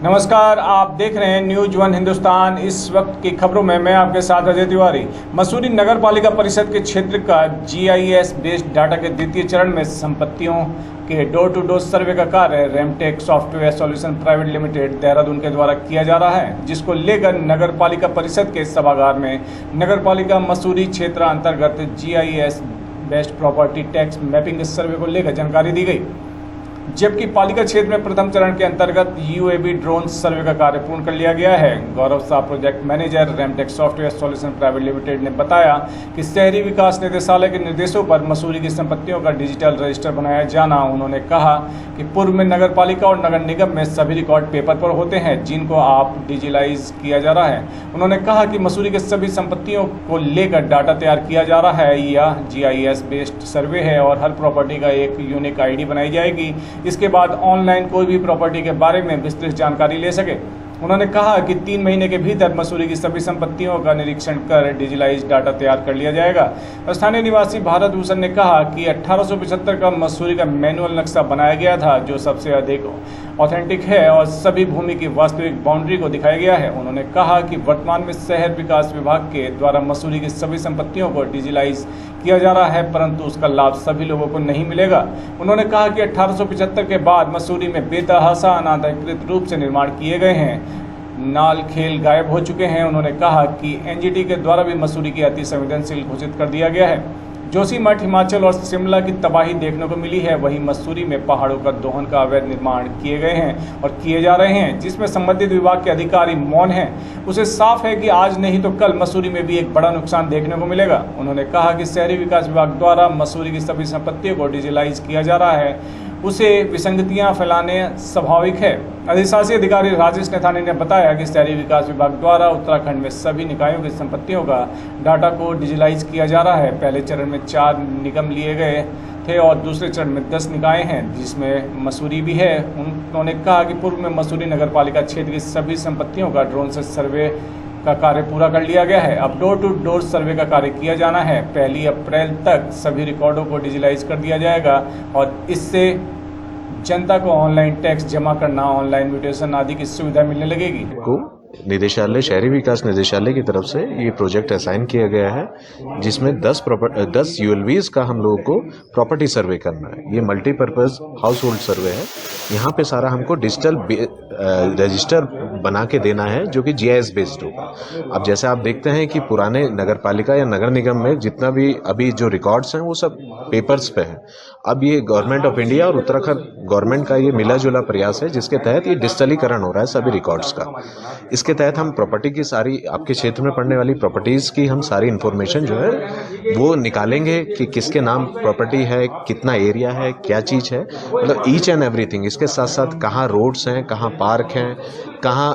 नमस्कार, आप देख रहे हैं न्यूज वन हिंदुस्तान। इस वक्त की खबरों में मैं आपके साथ अजय तिवारी। मसूरी नगर पालिका परिषद के क्षेत्र का GIS बेस्ड डाटा के द्वितीय चरण में संपत्तियों के डोर टू डोर सर्वे का कार्य Remtech software solution private limited Dehradun के द्वारा किया जा रहा है, जिसको लेकर नगर पालिका परिषद के सभागार में नगर पालिका मसूरी क्षेत्र अंतर्गत GIS based property tax mapping survey को लेकर जानकारी दी गई। जबकि पालिका क्षेत्र में प्रथम चरण के अंतर्गत UAV ड्रोन सर्वे का कार्य पूर्ण कर लिया गया है। Gaurav Shah, project manager Remtech software solution private limited, ने बताया कि शहरी विकास निदेशालय के निर्देशों पर मसूरी की संपत्तियों का डिजिटल रजिस्टर बनाया जाना। उन्होंने कहा कि पूर्व में नगर पालिका और नगर निगम में सभी रिकॉर्ड पेपर पर होते हैं, जिनको आप डिजिटलाइज किया जा रहा है। उन्होंने कहा कि मसूरी के सभी संपत्तियों को लेकर डाटा तैयार किया जा रहा है। यह GIS बेस्ड सर्वे है और हर प्रॉपर्टी का एक यूनिक ID बनाई जाएगी। इसके बाद ऑनलाइन कोई भी प्रॉपर्टी के बारे में विस्तृत जानकारी ले सके। उन्होंने कहा कि 3 महीने के भीतर मसूरी की सभी संपत्तियों का निरीक्षण कर डिजिटलाइज डाटा तैयार कर लिया जाएगा। स्थानीय निवासी भारत भूषण ने कहा कि 1875 का मसूरी का मैनुअल नक्शा बनाया गया था, जो सबसे अधिक ऑथेंटिक है और सभी भूमि की वास्तविक बाउंड्री को दिखाया गया है। उन्होंने कहा कि वर्तमान में शहर विकास विभाग के द्वारा मसूरी की सभी संपत्तियों को डिजिटलाइज किया जा रहा है, परंतु उसका लाभ सभी लोगों को नहीं मिलेगा। उन्होंने कहा कि 1875 के बाद मसूरी में बेतहाशा अनाधिकृत रूप से निर्माण किए गए हैं, नाल खेल गायब हो चुके हैं। उन्होंने कहा कि NGT के द्वारा भी मसूरी की अति संवेदनशील घोषित कर दिया गया है। जोशीमठ, हिमाचल और शिमला की तबाही देखने को मिली है, वहीं मसूरी में पहाड़ों का दोहन का अवैध निर्माण किए गए हैं और किए जा रहे हैं, जिसमें संबंधित विभाग के अधिकारी मौन हैं। उसे साफ है कि आज नहीं तो कल मसूरी में भी एक बड़ा नुकसान देखने को मिलेगा। उन्होंने कहा कि शहरी विकास विभाग द्वारा मसूरी की सभी संपत्तियों को डिजिटलाइज किया जा रहा है, उसे विसंगतियां फैलाने स्वाभाविक है। अधिशासी अधिकारी राजेश नेथानी ने बताया कि शहरी विकास विभाग द्वारा उत्तराखंड में सभी निकायों की संपत्तियों का डाटा को डिजिटलाइज किया जा रहा है। पहले चरण में 4 निगम लिए गए थे और दूसरे चरण में 10 निकाय हैं, जिसमें मसूरी भी है। उन्होंने कहा कि पूर्व में मसूरी नगर पालिका क्षेत्र की सभी संपत्तियों का ड्रोन से सर्वे का कार्य पूरा कर लिया गया है। अब डोर टू डोर सर्वे का कार्य किया जाना है। 1 अप्रैल तक सभी रिकॉर्डों को डिजिटलाइज कर दिया जाएगा और इससे जनता को ऑनलाइन टैक्स जमा करना, ऑनलाइन म्यूटेशन आदि की सुविधा मिलने लगेगी। निदेशालय, शहरी विकास निदेशालय की तरफ से ये प्रोजेक्ट असाइन किया गया है, जिसमें 10 ULVs का हम लोगों को प्रॉपर्टी सर्वे करना है। ये मल्टीपर्पज हाउस होल्ड सर्वे है। यहाँ पे सारा हमको डिजिटल रजिस्टर बना के देना है, जो कि GIS बेस्ड होगा। अब जैसे आप देखते हैं कि पुराने नगर पालिका या नगर निगम में जितना भी अभी जो रिकॉर्ड्स हैं वो सब पेपर्स पे हैं। अब ये गवर्नमेंट ऑफ इंडिया और उत्तराखंड गवर्नमेंट का ये मिला जुला प्रयास है, जिसके तहत ये डिजिटलीकरण हो रहा है सभी रिकॉर्ड्स का। इसके तहत हम प्रॉपर्टी की सारी, आपके क्षेत्र में पड़ने वाली प्रॉपर्टीज की हम सारी इन्फॉर्मेशन जो है वो निकालेंगे कि किसके नाम प्रॉपर्टी है, कितना एरिया है, क्या चीज़ है, मतलब ईच एंड एवरीथिंग। इसके साथ साथ कहाँ रोड्स हैं, कहाँ पार्क हैं, कहाँ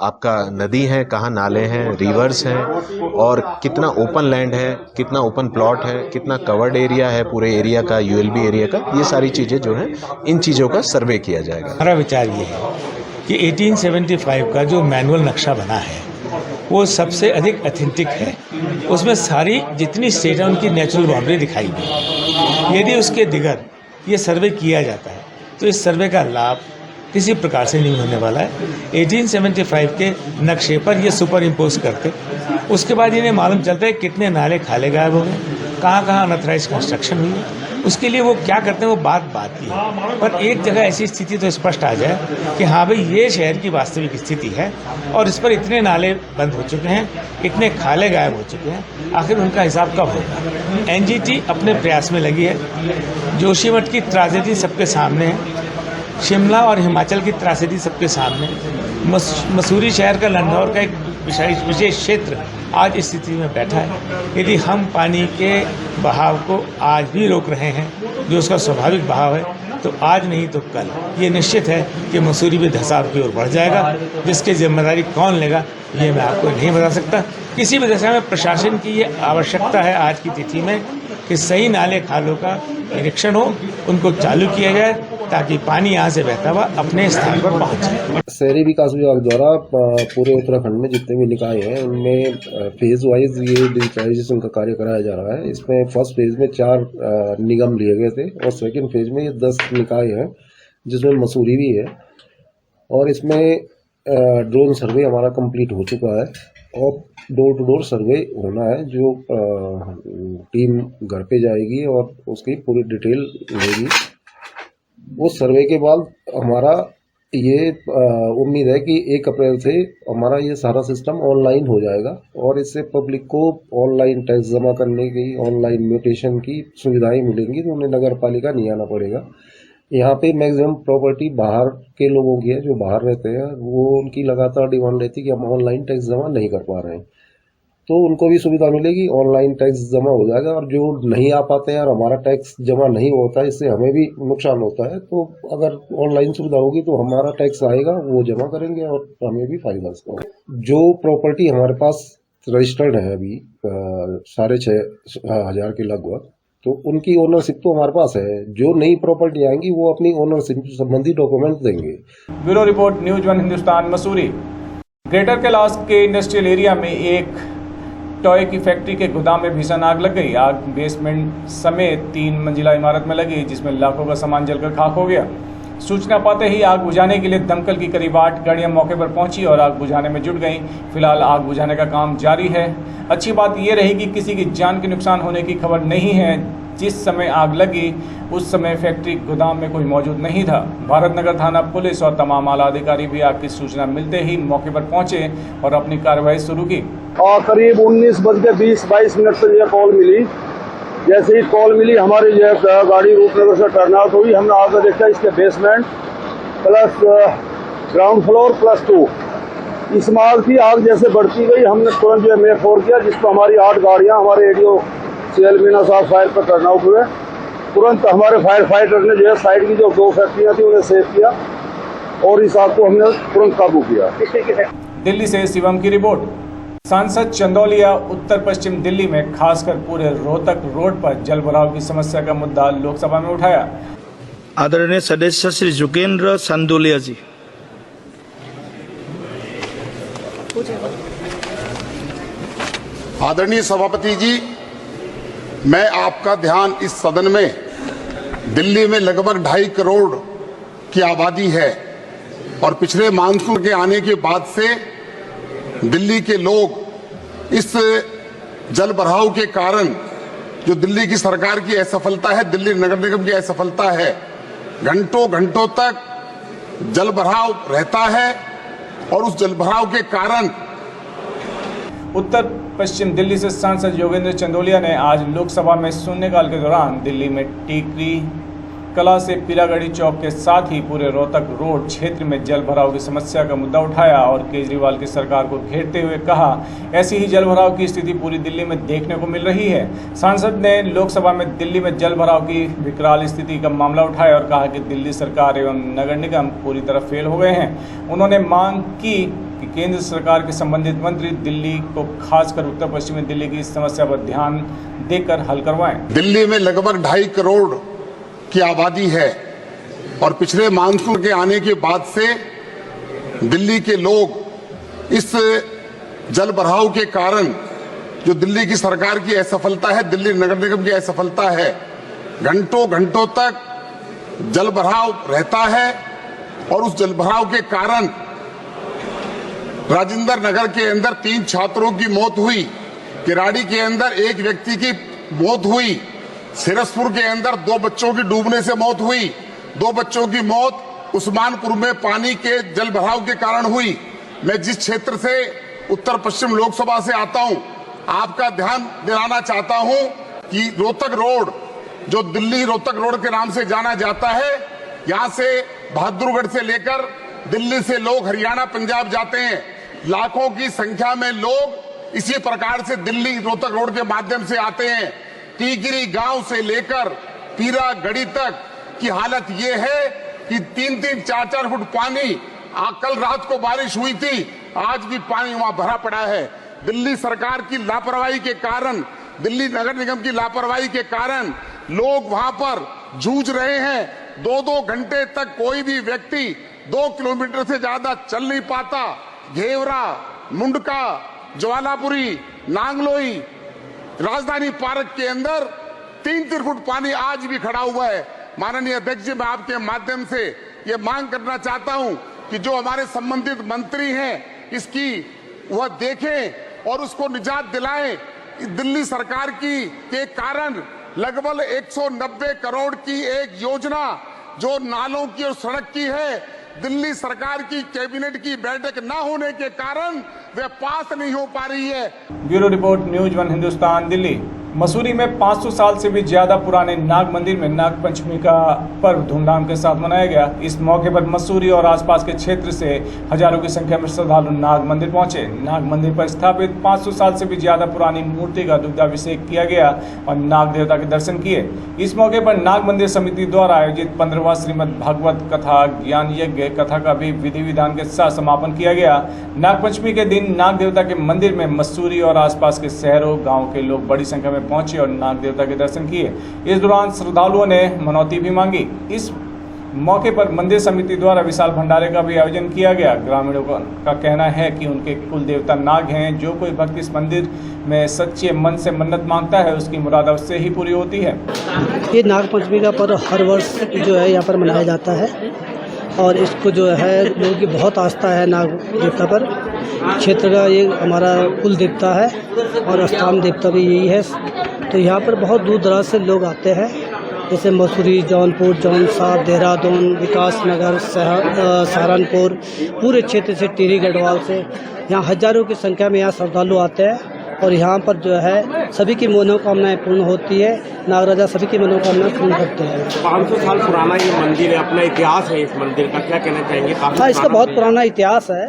आपका नदी है, कहाँ नाले हैं, रिवर्स हैं, और कितना ओपन लैंड है, कितना ओपन प्लॉट है, कितना कवर्ड एरिया है पूरे एरिया का, ULB एरिया का। ये सारी चीज़ें जो हैं, इन चीज़ों का सर्वे किया जाएगा। हमारा विचार ये है कि 1875 का जो मैनुअल नक्शा बना है वो सबसे अधिक ऑथेंटिक है। उसमें सारी जितनी स्टेट है उनकी नेचुरल बाउंड्री दिखाई गई। यदि उसके दिगर ये सर्वे किया जाता है तो इस सर्वे का लाभ किसी प्रकार से नहीं होने वाला है। 1875 के नक्शे पर ये सुपर इम्पोज करते, उसके बाद इन्हें मालूम चलता है कितने नाले खाले गायब हो गए, कहाँ कहाँ अनऑथराइज कंस्ट्रक्शन हुई है। उसके लिए वो क्या करते हैं वो बात की है, पर एक जगह ऐसी स्थिति तो स्पष्ट आ जाए कि हाँ भाई ये शहर की वास्तविक स्थिति है और इस पर इतने नाले बंद हो चुके हैं, इतने खाले गायब हो चुके हैं, आखिर उनका हिसाब कब होगा। NGT अपने प्रयास में लगी है। जोशीमठ की त्राजेडी सबके सामने है, शिमला और हिमाचल की त्रासदी सबके सामने, मसूरी शहर का लंढौर का एक विशेष क्षेत्र आज इस स्थिति में बैठा है। यदि हम पानी के बहाव को आज भी रोक रहे हैं, जो उसका स्वाभाविक बहाव है, तो आज नहीं तो कल ये निश्चित है कि मसूरी भी धसाव की ओर बढ़ जाएगा। जिसकी जिम्मेदारी कौन लेगा ये मैं आपको नहीं बता सकता। किसी भी दशा में प्रशासन की ये आवश्यकता है आज की तिथि में कि सही नाले खालों का निरीक्षण हो, उनको चालू किया जाए ताकि पानी यहाँ से बहता हुआ अपने स्थान पर पहुँच जाए। शहरी विकास विभाग द्वारा पूरे उत्तराखंड में जितने भी निकाय हैं उनमें फेज वाइज ये डिजिटलाइजेशन का कार्य कराया जा रहा है। इसमें फर्स्ट फेज में 4 निगम लिए गए थे और सेकंड फेज में ये 10 निकाय हैं, जिसमें मसूरी भी है। और इसमें ड्रोन सर्वे हमारा कंप्लीट हो चुका है और डोर टू डोर सर्वे होना है, जो टीम घर पे जाएगी और उसकी पूरी डिटेल लेगी। उस सर्वे के बाद हमारा ये उम्मीद है कि 1 अप्रैल से हमारा ये सारा सिस्टम ऑनलाइन हो जाएगा और इससे पब्लिक को ऑनलाइन टैक्स जमा करने की, ऑनलाइन म्यूटेशन की सुविधाएं मिलेंगी, तो उन्हें नगर पालिका नहीं आना पड़ेगा। यहाँ पे मैक्सिमम प्रॉपर्टी बाहर के लोगों की है, जो बाहर रहते हैं, वो उनकी लगातार डिमांड रहती है कि हम ऑनलाइन टैक्स जमा नहीं कर पा रहे हैं, तो उनको भी सुविधा मिलेगी, ऑनलाइन टैक्स जमा हो जाएगा। और जो नहीं आ पाते हैं और हमारा टैक्स जमा नहीं होता है, इससे हमें भी नुकसान होता है, तो अगर ऑनलाइन सुविधा होगी तो हमारा टैक्स आएगा, वो जमा करेंगे और हमें भी फायदा इसका होगा। जो प्रॉपर्टी हमारे पास रजिस्टर्ड है अभी 6,500 के लगभग, तो उनकी ओनरशिप तो हमारे पास है। जो नई प्रॉपर्टी आएंगी वो अपनी ओनरशिप संबंधी डॉक्यूमेंट देंगे। Bureau report, news one Hindustan, Mussoorie. Greater Kailash के इंडस्ट्रियल एरिया में एक टॉय की फैक्ट्री के गोदाम में भीषण आग लग गई। आग बेसमेंट समेत 3 मंजिला इमारत में लगी, जिसमें लाखों का सामान जलकर खाक हो गया। सूचना पाते ही आग बुझाने के लिए दमकल की करीब 8 गाड़ियां मौके पर पहुंची और आग बुझाने में जुट गईं। फिलहाल आग बुझाने का काम जारी है। अच्छी बात यह रही कि किसी की जान के नुकसान होने की खबर नहीं है। जिस समय आग लगी उस समय फैक्ट्री गोदाम में कोई मौजूद नहीं था। भारत नगर थाना पुलिस और तमाम आला अधिकारी भी आग की सूचना मिलते ही मौके पर पहुंचे और अपनी कार्रवाई शुरू की। और करीब 19:20-22 पर यह कॉल मिली। जैसे ही कॉल मिली, हमारी यह गाड़ी रूपनगर से टर्न आउट हुई। हमने आगे देखा इसके basement plus ground floor plus 2 इस माल की आग जैसे बढ़ती गई, हमने तुरंत जो है फोन किया, जिसको हमारी 8 गाड़ियां हमारे एडीओ सीएल मीना साहब फायर पर टर्न आउट हुए। तुरंत हमारे फायर फाइटर ने जो है साइड की जो 2 फैक्ट्रियां थी उन्हें सेव किया और इस आग को हमने तुरंत काबू किया। दिल्ली से शिवम की रिपोर्ट। सांसद चंदौलिया उत्तर पश्चिम दिल्ली में खासकर पूरे रोहतक रोड पर जल भराव की समस्या का मुद्दा लोकसभा में उठाया। आदरणीय सदस्य श्री जुगेंद्र संदोलिया जी। आदरणीय सभापति जी, मैं आपका ध्यान इस सदन में दिल्ली में लगभग 2.5 करोड़ की आबादी है और पिछले मानसून के आने के बाद से दिल्ली के लोग इस जल भराव के कारण, जो दिल्ली की सरकार की असफलता है, दिल्ली नगर निगम की असफलता है, घंटों घंटों तक जल भराव रहता है और उस जल भराव के कारण उत्तर पश्चिम दिल्ली से सांसद योगेंद्र चंदोलिया ने आज लोकसभा में शून्यकाल के दौरान दिल्ली में टीकरी कला से पीरागढ़ी चौक के साथ ही पूरे रोहतक रोड क्षेत्र में जल भराव की समस्या का मुद्दा उठाया और केजरीवाल की सरकार को घेरते हुए कहा, ऐसी ही जल भराव की स्थिति पूरी दिल्ली में देखने को मिल रही है। सांसद ने लोकसभा में दिल्ली में जल भराव की विकराल स्थिति का मामला उठाया और कहा कि दिल्ली सरकार एवं नगर निगम पूरी तरह फेल हो गए हैं। उन्होंने मांग की कि केंद्र सरकार के संबंधित मंत्री दिल्ली को, खासकर उत्तर पश्चिमी दिल्ली की इस समस्या पर ध्यान देकर हल करवाएं। दिल्ली में लगभग 2.5 करोड़ की आबादी है और पिछले मानसून के आने के बाद से दिल्ली के लोग इस जल भराव के कारण, जो दिल्ली की सरकार की असफलता है, दिल्ली नगर निगम की असफलता है, घंटों घंटों तक जल भराव रहता है और उस जल भराव के कारण राजेंद्र नगर के अंदर 3 छात्रों की मौत हुई, किराड़ी के अंदर 1 व्यक्ति की मौत हुई, सिरसपुर के अंदर 2 बच्चों की डूबने से मौत हुई, 2 बच्चों की मौत उस्मानपुर में पानी के जल भराव के कारण हुई। मैं जिस क्षेत्र से उत्तर पश्चिम लोकसभा से आता हूं, आपका ध्यान दिलाना चाहता हूं कि रोहतक रोड, जो दिल्ली रोहतक रोड के नाम से जाना जाता है, यहां से बहादुरगढ़ से लेकर दिल्ली से लोग हरियाणा पंजाब जाते हैं। लाखों की संख्या में लोग इसी प्रकार से दिल्ली रोहतक रोड के माध्यम से आते हैं। टीकरी गांव से लेकर पीरागढ़ी तक की हालत ये है कि 3-3, 4-4 फुट पानी, कल रात को बारिश हुई थी, आज भी पानी वहां भरा पड़ा है। दिल्ली सरकार की लापरवाही के कारण, दिल्ली नगर निगम की लापरवाही के कारण लोग वहां पर जूझ रहे हैं। 2-2 घंटे तक कोई भी व्यक्ति 2 किलोमीटर से ज्यादा चल नहीं पाता। घेवरा, मुंडका, ज्वालापुरी, नांगलोई, राजधानी पार्क के अंदर 3-3 फुट पानी आज भी खड़ा हुआ है। माननीय अध्यक्ष जी, मैं आपके माध्यम से ये मांग करना चाहता हूं कि जो हमारे संबंधित मंत्री हैं इसकी वह देखें और उसको निजात दिलाएं। दिल्ली सरकार की के कारण लगभग 190 करोड़ की एक योजना जो नालों की और सड़क की है, दिल्ली सरकार की कैबिनेट की बैठक ना होने के कारण वह पास नहीं हो पा रही है। Bureau report, news one Hindustan, Delhi. Mussoorie में 500 साल से भी ज्यादा पुराने नाग मंदिर में नाग पंचमी का पर्व धूमधाम के साथ मनाया गया। इस मौके पर मसूरी और आसपास के क्षेत्र से हजारों की संख्या में श्रद्धालु नाग मंदिर पहुंचे। नाग मंदिर पर स्थापित 500 साल से भी ज्यादा पुरानी मूर्ति का दुग्धाभिषेक किया गया और नाग देवता के दर्शन किए। इस मौके पर नाग मंदिर समिति द्वारा आयोजित 15वां श्रीमद् भागवत कथा ज्ञान यज्ञ कथा का भी विधि विधान के साथ समापन किया गया। नाग पंचमी के दिन नाग देवता के मंदिर में मसूरी और आसपास के शहरों गाँव के लोग बड़ी संख्या में पहुंचे और नाग देवता के दर्शन किए। इस दौरान श्रद्धालुओं ने मनौती भी मांगी। इस मौके पर मंदिर समिति द्वारा विशाल भंडारे का भी आयोजन किया गया। ग्रामीणों का कहना है कि उनके कुल देवता नाग हैं। जो कोई भक्त इस मंदिर में सच्चे मन से मन्नत मांगता है उसकी मुराद उससे ही पूरी होती है। ये नाग पंचमी का पर्व हर वर्ष जो है यहाँ पर मनाया जाता है और इसको जो है लोगों की बहुत आस्था है। नाग देवता पर क्षेत्र का ये हमारा कुल देवता है और स्थान देवता भी यही है। तो यहाँ पर बहुत दूर दराज से लोग आते हैं, जैसे मसूरी, जौनपुर, जौनसार, देहरादून, विकास नगर, सहारनपुर, पूरे क्षेत्र से, टिहरी गढ़वाल से यहाँ हजारों की संख्या में यहाँ श्रद्धालु आते हैं और यहाँ पर जो है सभी की मनोकामनाएं पूर्ण होती है। नागराजा सभी की मनोकामनाएं पूर्ण करते हैं। 500 साल पुराना ये मंदिर है, अपना इतिहास है इस मंदिर का, क्या कहना चाहेंगे? हाँ, इसका बहुत पुराना इतिहास है।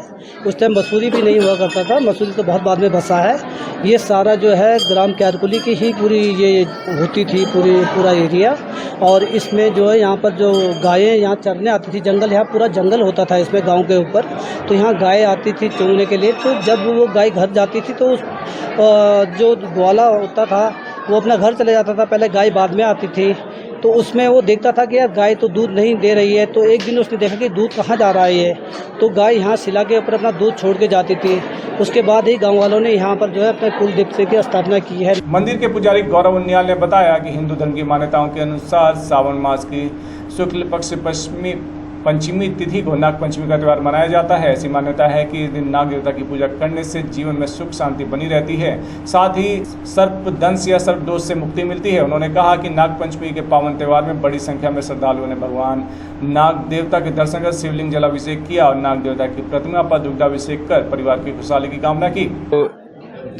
उस टाइम मसूरी भी नहीं हुआ करता था, मसूरी तो बहुत बाद में बसा है। ये सारा जो है ग्राम क्यारकुली की ही पूरी ये होती थी, पूरा एरिया। और इसमें जो है यहाँ पर जो गायें यहाँ चरने आती थी, जंगल, यहाँ पूरा जंगल होता था इसमें गाँव के ऊपर, तो यहाँ गाय आती थी चुनने के लिए। तो जब वो गाय घर जाती थी तो जो ग्वाला होता था वो अपना घर चले जाता था। पहले गाय बाद में आती थी तो उसमें वो देखता था कि यार गाय तो दूध नहीं दे रही है। तो एक दिन उसने देखा कि दूध कहाँ जा रहा है ये, तो गाय यहाँ शिला के ऊपर अपना दूध छोड़ के जाती थी। उसके बाद ही गांव वालों ने यहाँ पर जो है अपने कुल देवता की स्थापना की है। मंदिर के पुजारी गौरव उनियाल ने बताया कि हिंदू धर्म की मान्यताओं के अनुसार सावन मास की शुक्ल पक्ष पंचमी तिथि को नाग पंचमी का त्यौहार मनाया जाता है। ऐसी मान्यता है कि इस दिन नाग देवता की पूजा करने से जीवन में सुख शांति बनी रहती है, साथ ही सर्प दंश या सर्प दोष से मुक्ति मिलती है। उन्होंने कहा कि नाग पंचमी के पावन त्यौहार में बड़ी संख्या में श्रद्धालुओं ने भगवान नाग देवता के दर्शन कर शिवलिंग जलाभिषेक किया और नाग देवता की प्रतिमा पर दुग्धाभिषेक कर परिवार की खुशहाली की कामना की।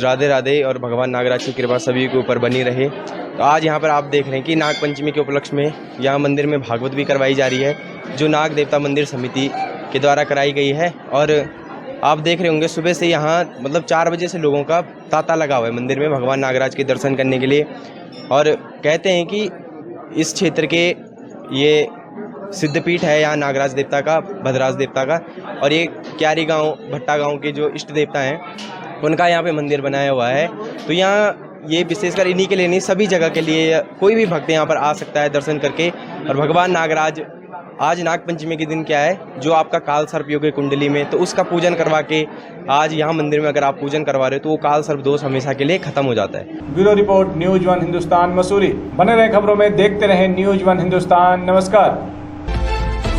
राधे राधे और भगवान नागराज की कृपा सभी के ऊपर बनी रहे। तो आज यहाँ पर आप देख रहे हैं कि नाग पंचमी के उपलक्ष्य में यहाँ मंदिर में भागवत भी करवाई जा रही है, जो नाग देवता मंदिर समिति के द्वारा कराई गई है। और आप देख रहे होंगे सुबह से यहाँ मतलब 4 बजे से लोगों का तांता लगा हुआ है मंदिर में भगवान नागराज के दर्शन करने के लिए। और कहते हैं कि इस क्षेत्र के ये सिद्धपीठ है यहाँ नागराज देवता का, भद्राज देवता का, और ये क्यारी गाँव, भट्टा गाँव के जो इष्ट देवता हैं उनका यहाँ पे मंदिर बनाया हुआ है। तो यहाँ ये विशेषकर इन्हीं के लिए नहीं, सभी जगह के लिए कोई भी भक्त यहाँ पर आ सकता है दर्शन करके। और भगवान नागराज आज नाग पंचमी के दिन क्या है, जो आपका काल सर्प योग है कुंडली में, तो उसका पूजन करवा के आज यहाँ मंदिर में अगर आप पूजन करवा रहे हो तो वो काल सर्प दोष हमेशा के लिए खत्म हो जाता है। Bureau report, news one Hindustan, Mussoorie. बने रहे खबरों में, देखते रहे न्यूज वन हिंदुस्तान। नमस्कार।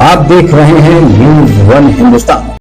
आप देख रहे हैं न्यूज वन हिंदुस्तान।